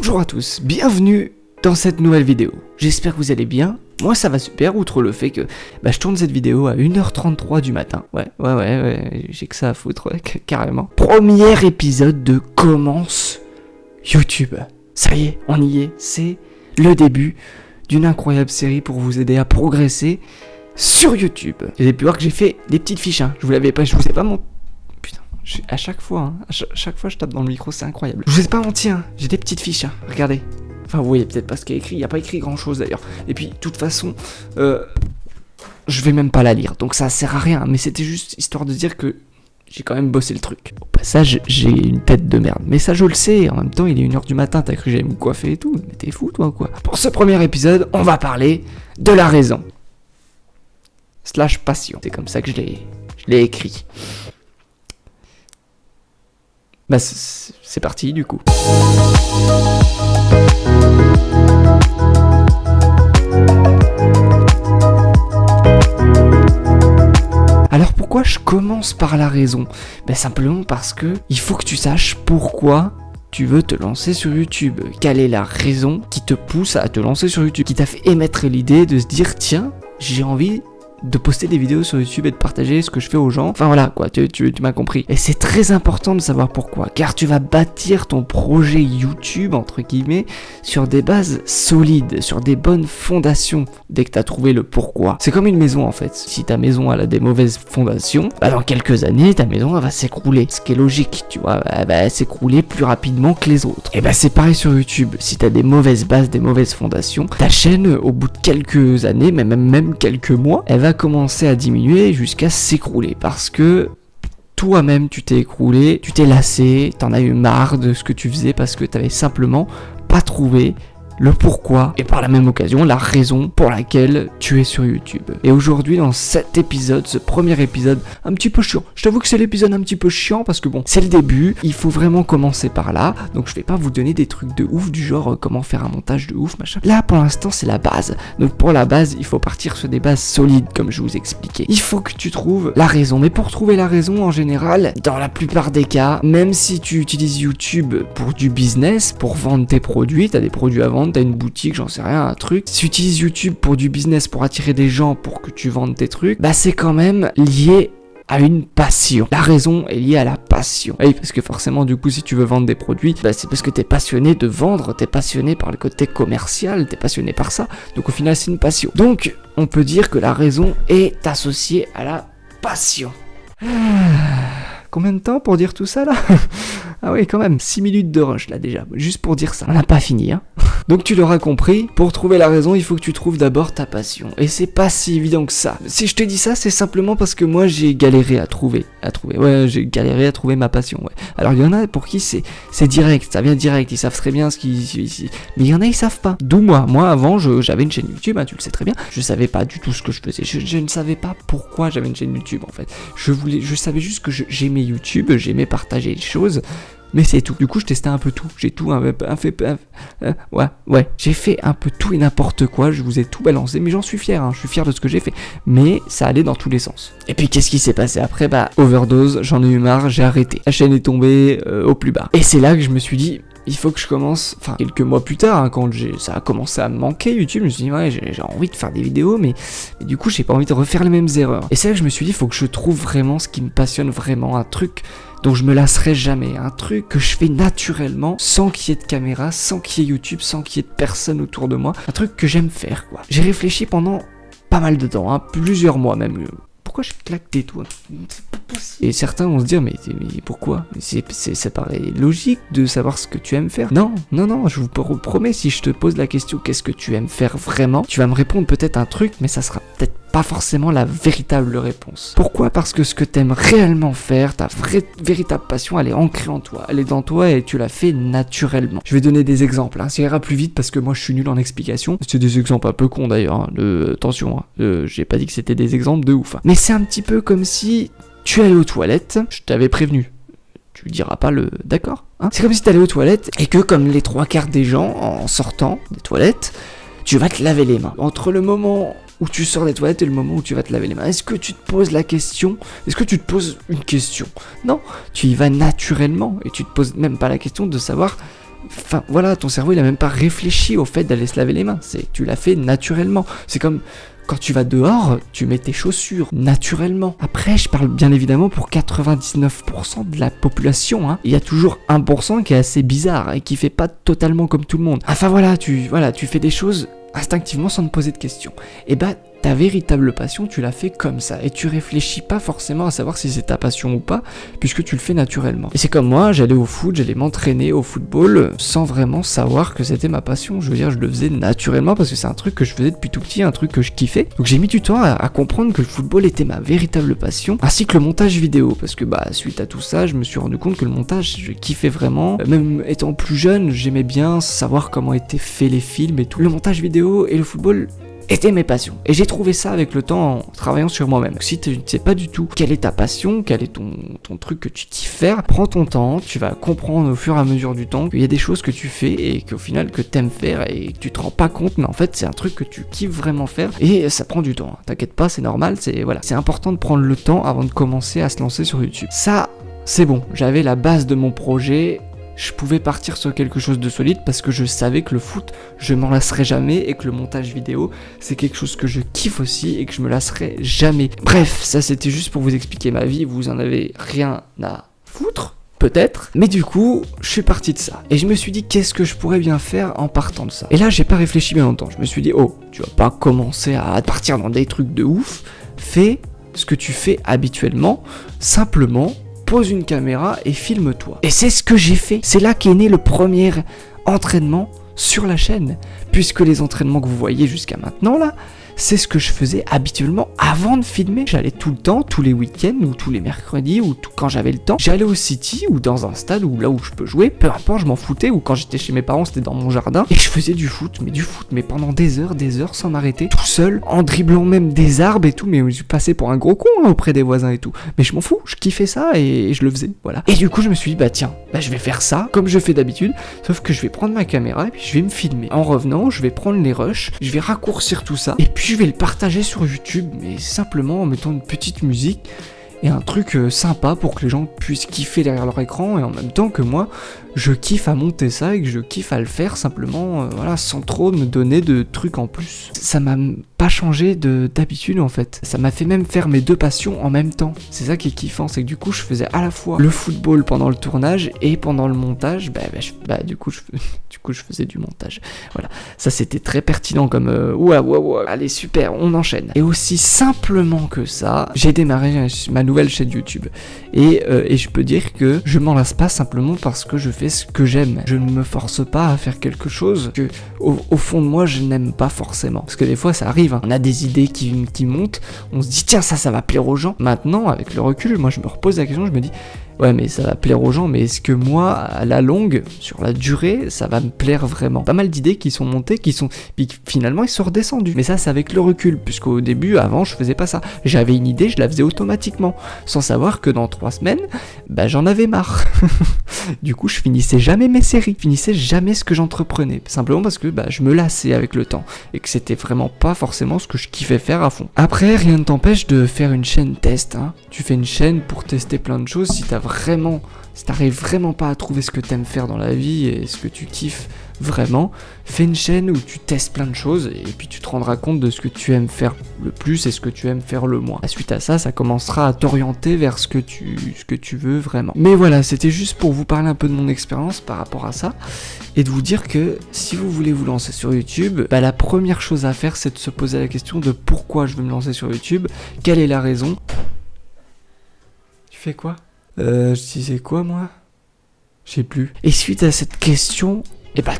Bonjour à tous, bienvenue dans cette nouvelle vidéo. J'espère que vous allez bien. Moi ça va super, outre le fait que je tourne cette vidéo à 1h33 du matin. Ouais, j'ai que ça à foutre, ouais, carrément. Premier épisode de Commence YouTube. Ça y est, on y est. C'est le début d'une incroyable série pour vous aider à progresser sur YouTube. Vous avez pu voir que j'ai fait des petites fiches, hein. Je vous ai pas montré. Putain, à chaque fois, chaque fois je tape dans le micro, c'est incroyable. Je vous ai pas menti, hein. J'ai des petites fiches, hein. Regardez. Enfin, vous voyez peut-être pas ce qu'il y a écrit, il n'y a pas écrit grand chose d'ailleurs. Et puis, de toute façon, je vais même pas la lire, donc ça sert à rien. Mais c'était juste histoire de dire que j'ai quand même bossé le truc. Au passage, j'ai une tête de merde. Mais ça, je le sais. En même temps, il est 1h du matin, t'as cru que j'allais me coiffer et tout. Mais t'es fou, toi, quoi. Pour ce premier épisode, on va parler de la raison. / passion. C'est comme ça que je l'ai écrit. C'est parti, du coup. Alors pourquoi je commence par la raison ? Simplement parce que il faut que tu saches pourquoi tu veux te lancer sur YouTube. Quelle est la raison qui te pousse à te lancer sur YouTube ? Qui t'a fait émettre l'idée de se dire tiens, j'ai envie de poster des vidéos sur YouTube et de partager ce que je fais aux gens. Enfin voilà quoi, tu m'as compris. Et c'est très important de savoir pourquoi, car tu vas bâtir ton projet YouTube, entre guillemets, sur des bases solides, sur des bonnes fondations, dès que tu as trouvé le pourquoi. C'est comme une maison en fait. Si ta maison elle a des mauvaises fondations, dans quelques années, ta maison elle va s'écrouler. Ce qui est logique, tu vois, elle va s'écrouler plus rapidement que les autres. Et c'est pareil sur YouTube. Si tu as des mauvaises bases, des mauvaises fondations, ta chaîne, au bout de quelques années, même quelques mois, elle va commencer à diminuer jusqu'à s'écrouler parce que toi-même tu t'es écroulé, tu t'es lassé, t'en as eu marre de ce que tu faisais parce que t'avais simplement pas trouvé le pourquoi et par la même occasion la raison pour laquelle tu es sur YouTube. Et aujourd'hui dans cet épisode, ce premier épisode un petit peu chiant, je t'avoue que c'est l'épisode un petit peu chiant parce que bon, c'est le début, il faut vraiment commencer par là, donc je vais pas vous donner des trucs de ouf du genre comment faire un montage de ouf machin. Là pour l'instant c'est la base, donc pour la base il faut partir sur des bases solides comme je vous expliquais. Il faut que tu trouves la raison, mais pour trouver la raison en général, dans la plupart des cas, même si tu utilises YouTube pour du business, pour vendre tes produits, t'as des produits à vendre, t'as une boutique, j'en sais rien, un truc. Si tu utilises YouTube pour du business, pour attirer des gens, pour que tu vendes tes trucs, c'est quand même lié à une passion. La raison est liée à la passion. Oui, parce que forcément, du coup, si tu veux vendre des produits, c'est parce que t'es passionné de vendre, t'es passionné par le côté commercial, t'es passionné par ça. Donc au final, c'est une passion. Donc, on peut dire que la raison est associée à la passion. Combien de temps pour dire tout ça là ? Ah oui, quand même, 6 minutes de rush là déjà, juste pour dire ça. On n'a pas fini, hein. Donc tu l'auras compris, pour trouver la raison, il faut que tu trouves d'abord ta passion. Et c'est pas si évident que ça. Si je te dis ça, c'est simplement parce que moi j'ai galéré à trouver. Ouais, j'ai galéré à trouver ma passion, ouais. Alors il y en a pour qui c'est direct, ça vient direct, ils savent très bien ce qu'ils... Mais il y en a, ils savent pas. D'où moi avant, j'avais une chaîne YouTube, hein, tu le sais très bien. Je savais pas du tout ce que je faisais. Je ne savais pas pourquoi j'avais une chaîne YouTube en fait. Je savais juste que j'aimais YouTube, j'aimais partager les choses. Mais c'est tout. Du coup, je testais un peu tout. J'ai tout j'ai fait un peu tout et n'importe quoi. Je vous ai tout balancé, mais j'en suis fier. Hein. Je suis fier de ce que j'ai fait. Mais ça allait dans tous les sens. Et puis, qu'est-ce qui s'est passé après ? Overdose. J'en ai eu marre. J'ai arrêté. La chaîne est tombée au plus bas. Et c'est là que je me suis dit. Il faut que je commence, quelques mois plus tard, hein, quand ça a commencé à me manquer YouTube, je me suis dit, ouais, j'ai envie de faire des vidéos, mais du coup, j'ai pas envie de refaire les mêmes erreurs. Et c'est là que je me suis dit, il faut que je trouve vraiment ce qui me passionne vraiment, un truc dont je me lasserai jamais, un truc que je fais naturellement, sans qu'il y ait de caméra, sans qu'il y ait YouTube, sans qu'il y ait de personne autour de moi, un truc que j'aime faire, quoi. J'ai réfléchi pendant pas mal de temps, hein, plusieurs mois même. Pourquoi je claque des doigts ? C'est pas possible. Et certains vont se dire, mais pourquoi ? Ça paraît logique de savoir ce que tu aimes faire. Non, je vous promets, si je te pose la question, qu'est-ce que tu aimes faire vraiment ? Tu vas me répondre peut-être un truc, mais ça sera peut-être pas forcément la véritable réponse. Pourquoi ? Parce que ce que t'aimes réellement faire, ta véritable passion, elle est ancrée en toi. Elle est dans toi et tu la fais naturellement. Je vais donner des exemples, hein. Ça ira plus vite parce que moi je suis nul en explication. C'est des exemples un peu cons d'ailleurs, hein. Attention, hein. J'ai pas dit que c'était des exemples de ouf. Hein. Mais c'est un petit peu comme si tu allais aux toilettes, je t'avais prévenu. Tu diras pas le d'accord, hein. C'est comme si t'allais aux toilettes et que comme les 3/4 des gens, en sortant des toilettes, tu vas te laver les mains. Entre le moment où tu sors des toilettes et le moment où tu vas te laver les mains, est-ce que tu te poses la question ? Est-ce que tu te poses une question ? Non, tu y vas naturellement et tu te poses même pas la question de savoir Enfin voilà, ton cerveau il a même pas réfléchi au fait d'aller se laver les mains, tu l'as fait naturellement. C'est comme quand tu vas dehors, tu mets tes chaussures naturellement. Après, je parle bien évidemment pour 99% de la population, hein. Il y a toujours 1% qui est assez bizarre et qui fait pas totalement comme tout le monde. Enfin voilà, tu fais des choses instinctivement sans te poser de questions. Et bah, ta véritable passion, tu la fais comme ça. Et tu réfléchis pas forcément à savoir si c'est ta passion ou pas, puisque tu le fais naturellement. Et c'est comme moi, j'allais au foot, j'allais m'entraîner au football, sans vraiment savoir que c'était ma passion. Je veux dire, je le faisais naturellement, parce que c'est un truc que je faisais depuis tout petit, un truc que je kiffais. Donc j'ai mis du temps à comprendre que le football était ma véritable passion, ainsi que le montage vidéo. Parce que bah, suite à tout ça, je me suis rendu compte que le montage, je kiffais vraiment. Même étant plus jeune, j'aimais bien savoir comment étaient faits les films et tout. Le montage vidéo et le football étaient mes passions. Et j'ai trouvé ça avec le temps en travaillant sur moi-même. Si tu ne sais pas du tout quelle est ta passion, quel est ton truc que tu kiffes faire, prends ton temps, tu vas comprendre au fur et à mesure du temps qu'il y a des choses que tu fais et qu'au final que t'aimes faire et que tu te rends pas compte, mais en fait c'est un truc que tu kiffes vraiment faire et ça prend du temps. Hein. T'inquiète pas, c'est normal, c'est important de prendre le temps avant de commencer à se lancer sur YouTube. Ça, c'est bon, j'avais la base de mon projet. Je pouvais partir sur quelque chose de solide parce que je savais que le foot, je m'en lasserais jamais et que le montage vidéo, c'est quelque chose que je kiffe aussi et que je me lasserais jamais. Bref, ça c'était juste pour vous expliquer ma vie, vous en avez rien à foutre, peut-être. Mais du coup, je suis parti de ça. Et je me suis dit, qu'est-ce que je pourrais bien faire en partant de ça? Et là, j'ai pas réfléchi bien longtemps. Je me suis dit, oh, tu vas pas commencer à partir dans des trucs de ouf. Fais ce que tu fais habituellement, simplement. Pose une caméra et filme-toi. Et c'est ce que j'ai fait. C'est là qu'est né le premier entraînement sur la chaîne. Puisque les entraînements que vous voyez jusqu'à maintenant là, c'est ce que je faisais habituellement avant de filmer. J'allais tout le temps, tous les week-ends ou tous les mercredis ou quand j'avais le temps. J'allais au City ou dans un stade ou là où je peux jouer, peu importe, je m'en foutais. Ou quand j'étais chez mes parents, c'était dans mon jardin. Et je faisais du foot, mais pendant des heures sans m'arrêter, tout seul, en dribblant même des arbres et tout. Mais je passais pour un gros con hein, auprès des voisins et tout. Mais je m'en fous, je kiffais ça et je le faisais, voilà. Et du coup, je me suis dit, bah tiens, je vais faire ça comme je fais d'habitude, sauf que je vais prendre ma caméra et puis je vais me filmer. En revenant, je vais prendre les rushs, je vais raccourcir tout ça et puis je vais le partager sur YouTube, mais simplement en mettant une petite musique et un truc sympa pour que les gens puissent kiffer derrière leur écran et en même temps que moi je kiffe à monter ça et que je kiffe à le faire simplement voilà, sans trop me donner de trucs en plus. Ça m'a pas changé d'habitude en fait. Ça m'a fait même faire mes deux passions en même temps. C'est ça qui est kiffant, c'est que du coup je faisais à la fois le football pendant le tournage et pendant le montage, du coup je faisais du montage. Voilà, ça c'était très pertinent comme ouais, allez super, on enchaîne. Et aussi simplement que ça, j'ai démarré ma nouvelle chaîne YouTube et je peux dire que je m'en lasse pas simplement parce que je fais ce que j'aime. Je ne me force pas à faire quelque chose que au fond de moi je n'aime pas forcément. Parce que des fois ça arrive, hein. On a des idées qui montent, on se dit tiens ça va plaire aux gens. Maintenant avec le recul, moi je me repose la question, je me dis ouais mais ça va plaire aux gens, mais est-ce que moi à la longue, sur la durée, ça va me plaire vraiment? Pas mal d'idées qui sont montées, puis finalement ils sont redescendus. Mais ça c'est avec le recul, puisqu'au début, avant je faisais pas ça. J'avais une idée, je la faisais automatiquement, sans savoir que dans 3 semaines, j'en avais marre. Du coup je finissais jamais mes séries, je finissais jamais ce que j'entreprenais, simplement parce que je me lassais avec le temps, et que c'était vraiment pas forcément ce que je kiffais faire à fond. Après rien ne t'empêche de faire une chaîne test, hein. Tu fais une chaîne pour tester plein de choses si t'arrives vraiment pas à trouver ce que t'aimes faire dans la vie et ce que tu kiffes vraiment, fais une chaîne où tu testes plein de choses et puis tu te rendras compte de ce que tu aimes faire le plus et ce que tu aimes faire le moins. Suite à ça, ça commencera à t'orienter vers ce que tu veux vraiment. Mais voilà, c'était juste pour vous parler un peu de mon expérience par rapport à ça et de vous dire que si vous voulez vous lancer sur YouTube, la première chose à faire, c'est de se poser la question de pourquoi je veux me lancer sur YouTube, quelle est la raison. Tu fais quoi? Je disais quoi moi? Je sais plus. Et suite à cette question,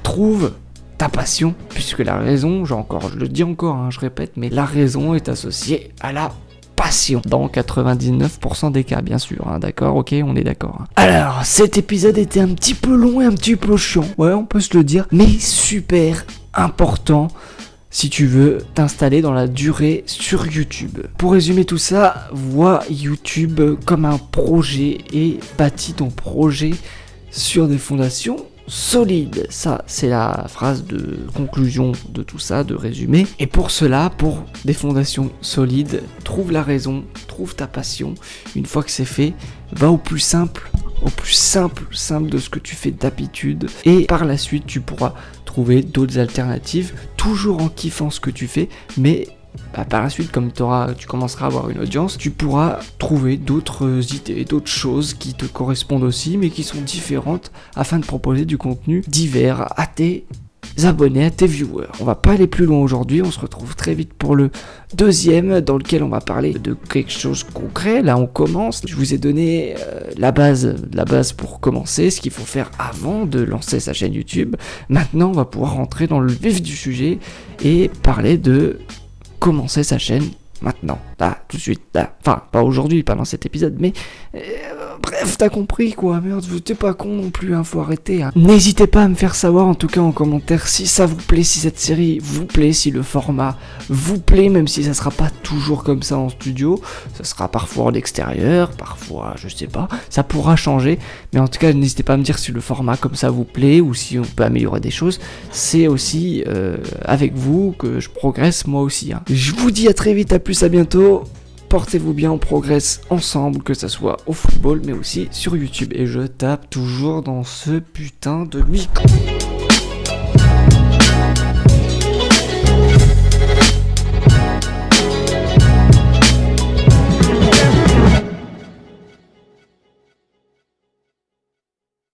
trouve ta passion, puisque la raison, je le dis encore, hein, je répète, mais la raison est associée à la passion. Dans 99% des cas, bien sûr, hein, d'accord, ok, on est d'accord. Hein. Alors, cet épisode était un petit peu long et un petit peu chiant, ouais, on peut se le dire, mais super important si tu veux t'installer dans la durée sur YouTube. Pour résumer tout ça, vois YouTube comme un projet et bâtis ton projet sur des fondations solides. Ça, c'est la phrase de conclusion de tout ça, de résumé. Et pour cela, pour des fondations solides, trouve la raison, trouve ta passion. Une fois que c'est fait, va au plus simple de ce que tu fais d'habitude. Et par la suite, tu pourras trouver d'autres alternatives, toujours en kiffant ce que tu fais, mais par la suite, comme tu commenceras à avoir une audience, tu pourras trouver d'autres idées, d'autres choses qui te correspondent aussi, mais qui sont différentes, afin de proposer du contenu divers à tes abonnés, à tes viewers. On va pas aller plus loin aujourd'hui, on se retrouve très vite pour le deuxième, dans lequel on va parler de quelque chose de concret. Là on commence, je vous ai donné la base pour commencer, ce qu'il faut faire avant de lancer sa chaîne YouTube. Maintenant on va pouvoir rentrer dans le vif du sujet et parler de commencer sa chaîne maintenant, là, tout de suite, là. Enfin, pas aujourd'hui, pas dans cet épisode, mais bref, t'as compris quoi, merde, t'es pas con non plus, hein, faut arrêter. Hein. N'hésitez pas à me faire savoir, en tout cas en commentaire, si ça vous plaît, si cette série vous plaît, si le format vous plaît, même si ça sera pas toujours comme ça en studio, ça sera parfois en extérieur, parfois, je sais pas, ça pourra changer, mais en tout cas, n'hésitez pas à me dire si le format comme ça vous plaît, ou si on peut améliorer des choses, c'est aussi avec vous que je progresse moi aussi. Hein. Je vous dis à très vite, à plus, à bientôt. Portez-vous bien, on progresse ensemble, que ça soit au football, mais aussi sur YouTube. Et je tape toujours dans ce putain de micro.